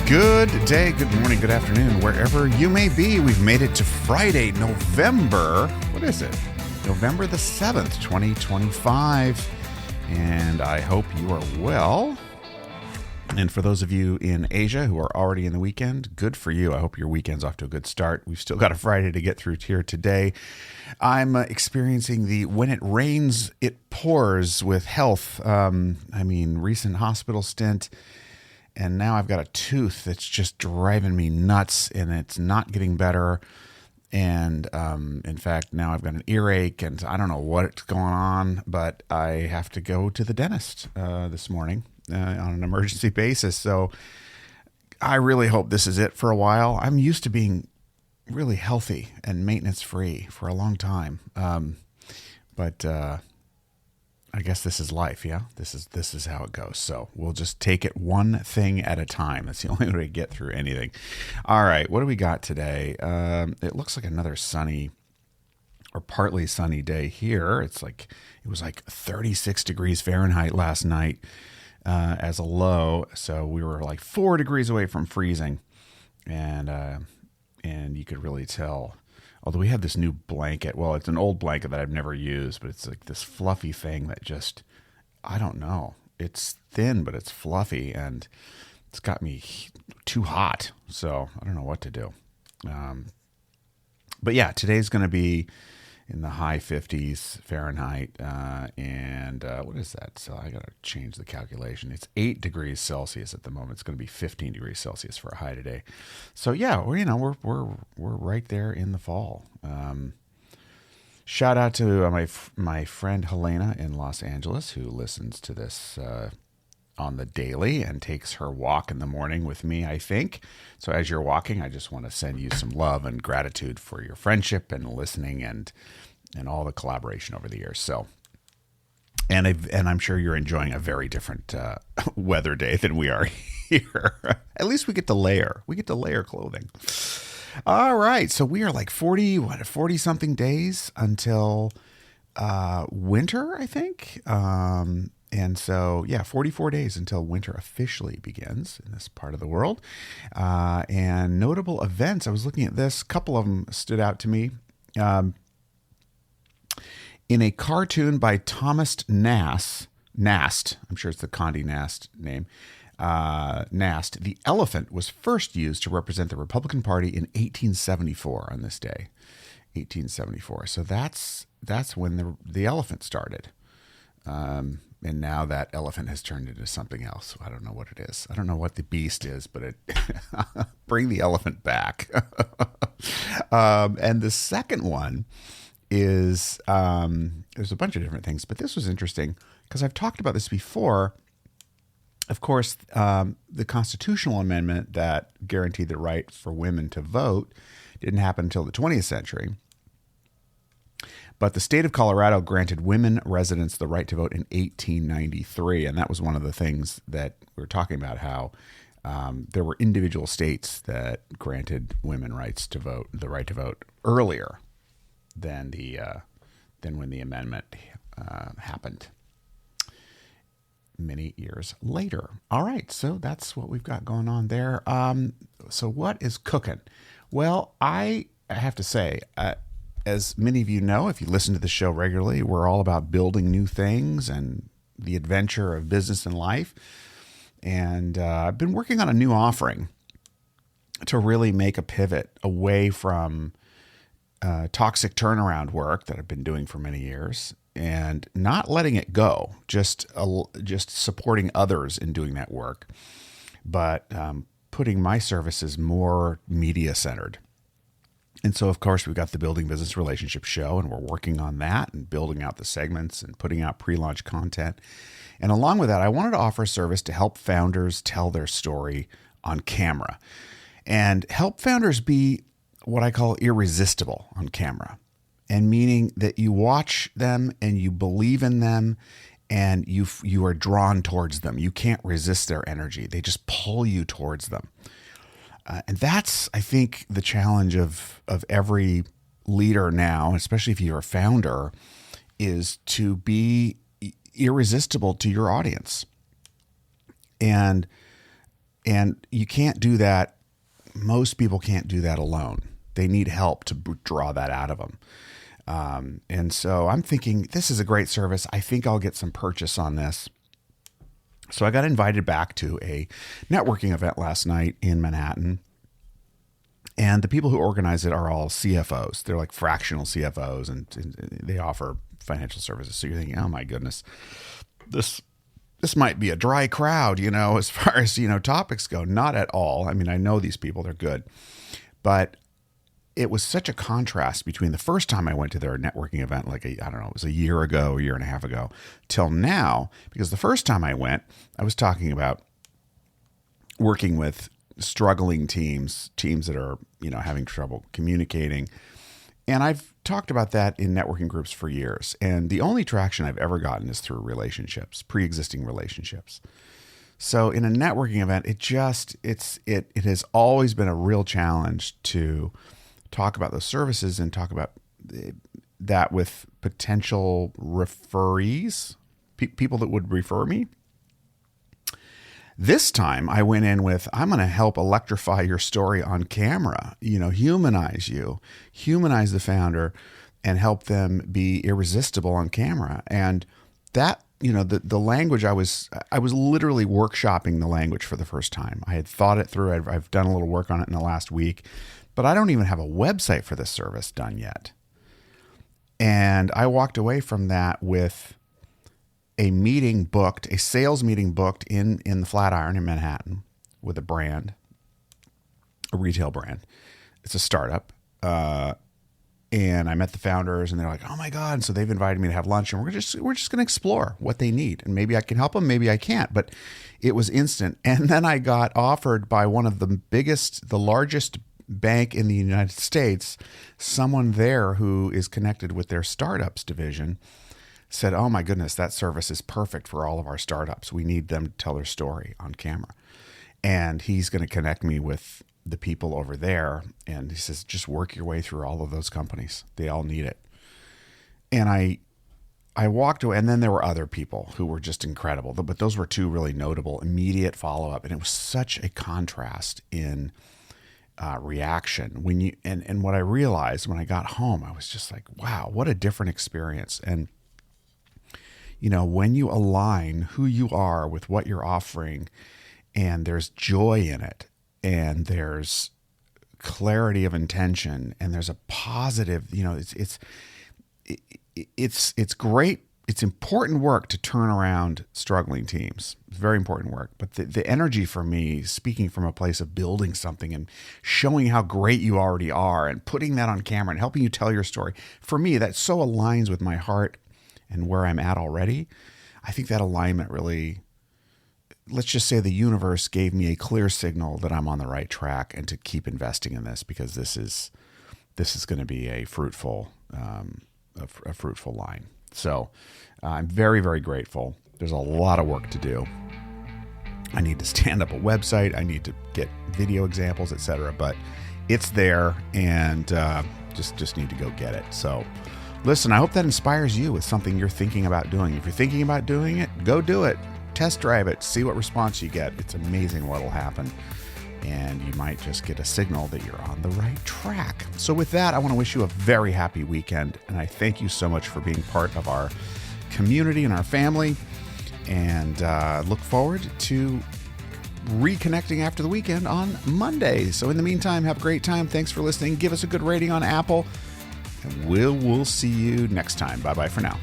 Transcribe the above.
Good day, good morning, good afternoon, wherever you may be. We've made it to Friday, November, what is it? November the 7th, 2025. And I hope you are well. And for those of you in Asia who are already in the weekend, good for you. I hope your weekend's off to a good start. We've still got a Friday to get through here today. I'm experiencing the when it rains, it pours with health. Recent hospital stint. And now I've got a tooth that's just driving me nuts, and it's not getting better. And in fact, now I've got an earache, and I don't know what's going on, but I have to go to the dentist this morning on an emergency basis. So I really hope this is it for a while. I'm used to being really healthy and maintenance-free for a long time. But I guess this is life, yeah? This is how it goes. So we'll just take it one thing at a time. That's the only way to get through anything. All right, what do we got today? It looks like another sunny or partly sunny day here. It was like 36 degrees Fahrenheit last night as a low. So we were like 4 degrees away from freezing. And you could really tell. Although we have this new blanket. Well, it's an old blanket that I've never used, but it's like this fluffy thing that just, I don't know. It's thin, but it's fluffy, and it's got me too hot. So I don't know what to do. But yeah, today's going to be in the high 50s Fahrenheit. What is that? So I got to change the calculation. It's 8 degrees Celsius at the moment. It's going to be 15 degrees Celsius for a high today. So yeah, we're right there in the fall. Shout out to my friend Helena in Los Angeles, who listens to this on the daily and takes her walk in the morning with me, I think. So as you're walking, I just want to send you some love and gratitude for your friendship and listening and all the collaboration over the years. So, and I'm sure you're enjoying a very different weather day than we are here. At least we get to layer. We get to layer clothing. All right. So we are like 40 something days until winter, I think. And so, 44 days until winter officially begins in this part of the world. And notable events, I was looking at this. A couple of them stood out to me. In a cartoon by Thomas Nast, I'm sure it's the Condé Nast name, Nast, the elephant was first used to represent the Republican Party in 1874 on this day, 1874. So that's when the elephant started. And now that elephant has turned into something else. I don't know what it is. I don't know what the beast is, but it bring the elephant back. And the second one is there's a bunch of different things, but this was interesting because I've talked about this before. Of course, the constitutional amendment that guaranteed the right for women to vote didn't happen until the 20th century. But the state of Colorado granted women residents the right to vote in 1893. And that was one of the things that we were talking about, how there were individual states that granted women the right to vote earlier than when the amendment happened many years later. All right, so that's what we've got going on there. So what is cooking? Well, I have to say, as many of you know, if you listen to the show regularly, we're all about building new things and the adventure of business and life. And I've been working on a new offering to really make a pivot away from toxic turnaround work that I've been doing for many years and not letting it go, just supporting others in doing that work, but putting my services more media-centered. And so, of course, we've got the Building Business Relationship show, and we're working on that and building out the segments and putting out pre-launch content. And along with that, I wanted to offer a service to help founders tell their story on camera and help founders be what I call irresistible on camera. And meaning that you watch them and you believe in them and you are drawn towards them. You can't resist their energy. They just pull you towards them. And that's, I think, the challenge of every leader now, especially if you're a founder, is to be irresistible to your audience. And And you can't do that. Most people can't do that alone. They need help to draw that out of them. And so I'm thinking, this is a great service. I think I'll get some purchase on this. So I got invited back to a networking event last night in Manhattan. And the people who organize it are all CFOs. They're like fractional CFOs, and they offer financial services. So you're thinking, oh my goodness, this might be a dry crowd, as far as, topics go. Not at all. I mean, I know these people, they're good. But it was such a contrast between the first time I went to their networking event, it was a year ago, a year and a half ago, till now, because the first time I went, I was talking about working with struggling teams that are, having trouble communicating. And I've talked about that in networking groups for years. And the only traction I've ever gotten is through relationships, pre-existing relationships. So in a networking event, it has always been a real challenge to talk about those services and talk about that with potential referees, people that would refer me. This time I went in with, I'm going to help electrify your story on camera, humanize you, humanize the founder, and help them be irresistible on camera. And that, the language, I was literally workshopping the language for the first time. I had thought it through. I've done a little work on it in the last week, but I don't even have a website for this service done yet. And I walked away from that with a sales meeting booked in the Flatiron in Manhattan with a brand, a retail brand. It's a startup. And I met the founders, and they're like, oh my God. And so they've invited me to have lunch, and we're just going to explore what they need. And maybe I can help them, maybe I can't, but it was instant. And then I got offered by one of the largest bank in the United States, someone there who is connected with their startups division, said, oh my goodness, that service is perfect for all of our startups. We need them to tell their story on camera. And he's going to connect me with the people over there. And he says, just work your way through all of those companies. They all need it. And I walked away, and then there were other people who were just incredible, but those were two really notable immediate follow-up. And it was such a contrast in reaction and what I realized when I got home, I was just like, wow, what a different experience. And when you align who you are with what you're offering, and there's joy in it, and there's clarity of intention, and there's a positive, it's great. It's important work to turn around struggling teams. It's very important work. But the energy for me, speaking from a place of building something and showing how great you already are and putting that on camera and helping you tell your story, for me, that so aligns with my heart and where I'm at already. I think that alignment really, let's just say the universe gave me a clear signal that I'm on the right track and to keep investing in this, because this is going to be a fruitful line. So I'm very, very grateful. There's a lot of work to do. I need to stand up a website. I need to get video examples, etc. But it's there, and just need to go get it. So listen, I hope that inspires you with something you're thinking about doing. If you're thinking about doing it, go do it. Test drive it. See what response you get. It's amazing what will happen. And you might just get a signal that you're on the right track. So with that, I want to wish you a very happy weekend. And I thank you so much for being part of our community and our family. And look forward to reconnecting after the weekend on Monday. So in the meantime, have a great time. Thanks for listening. Give us a good rating on Apple. And we'll see you next time. Bye-bye for now.